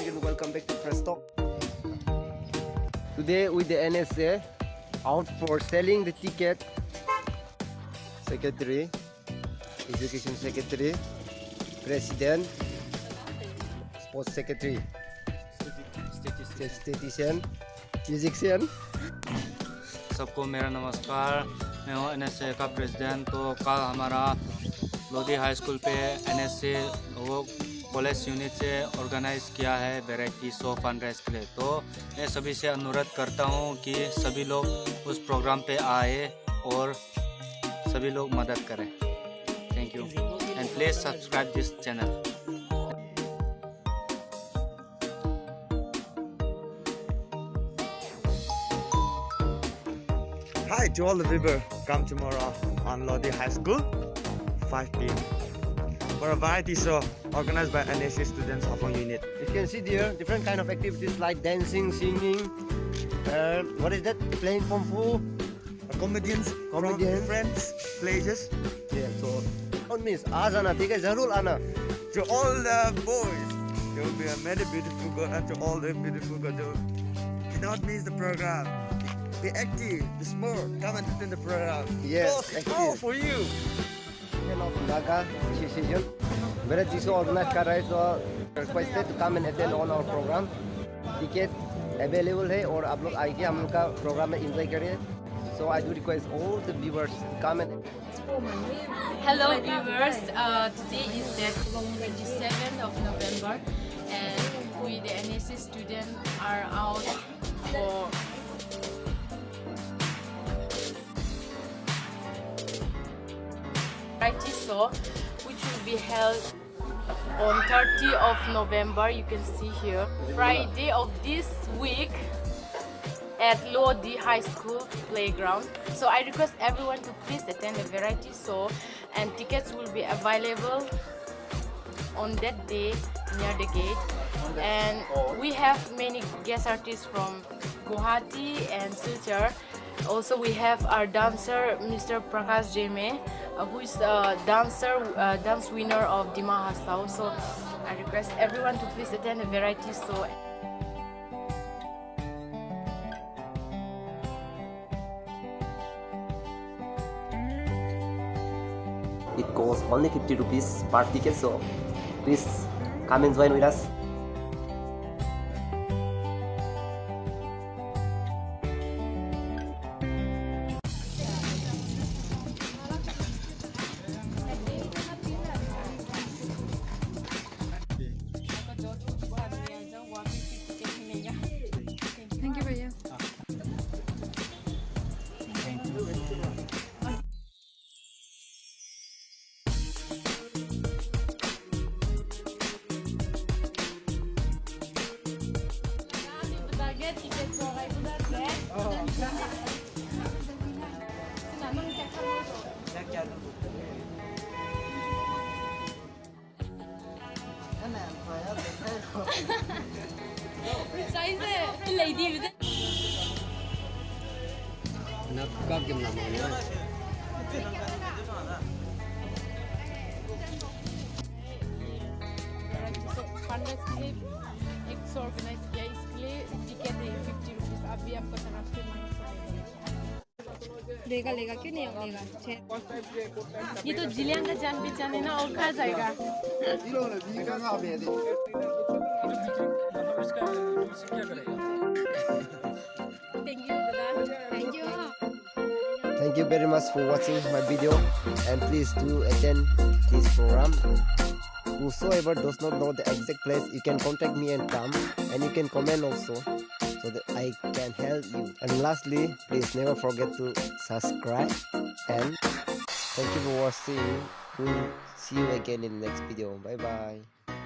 again, welcome back to FreshTalk. Today with the NSA out for selling the ticket. Secretary, Education Secretary, President, Sports Secretary, Statistician, Musician. सबको मेरा नमस्कार। मैं हूँ NSA का president. तो कल हमारा लोधी हाई स्कूल पे एनएसए वो कॉलेज यूनिट से ऑर्गेनाइज किया है वैरायटी शो फंड रेज के लिए। तो मैं सभी से अनुरोध करता हूँ कि सभी लोग उस प्रोग्राम पे आए और सभी लोग मदद करें। Thank you and please subscribe this channel. Hi to all the viewers. Come tomorrow on Lodi High School, 5 p.m. for a variety show organized by NSC students Haflong unit. You can see there different kind of activities like dancing, singing, what is that? Playing kung fu. Comedians from different places. Yeah, so don't miss. आज आना, ठीक है? जरूर आना. To all the boys, there will be a many beautiful girls, and to all the beautiful girls, do not miss the program. Be active, be smart, come and attend the program. Yes, it's all for you. Naga decision. Very so organized कर रहे हैं, so requested to come and attend on our program. Ticket available है और आप लोग आइए हम लोग का program में enjoy करिए. So I do request all the viewers come and. Hello viewers, today is the 27th of November and we the NSC students are out for variety show which will be held on 30th of November. You can see here Friday of this week at Lodi High School playground. So I request everyone to please attend the variety show and tickets will be available on that day near the gate. And we have many guest artists from Guwahati and Silchar. Also we have our dancer Mr. Prakash Jeme, who is a dance winner of Dima Hasao. So I request everyone to please attend the variety show. It costs only 50 rupees per ticket, so please come and join with us. Thank you, Bhaiya. Size lady with it. Organise किया इसके लिए ticket है 50 rupees. अभी आपको तरफ से लेगा लेगा क्यों नहीं लेगा। ये तो जिलियांग का जान पहचान है ना और खा जाएगा। Thank you, thank you. Thank you very much for watching my video and please do attend this program. Whosoever does not know the exact place, you can contact me and come, and you can comment also so that I can help you. And lastly, please never forget to subscribe and thank you for watching. We'll see you again in the next video. Bye bye.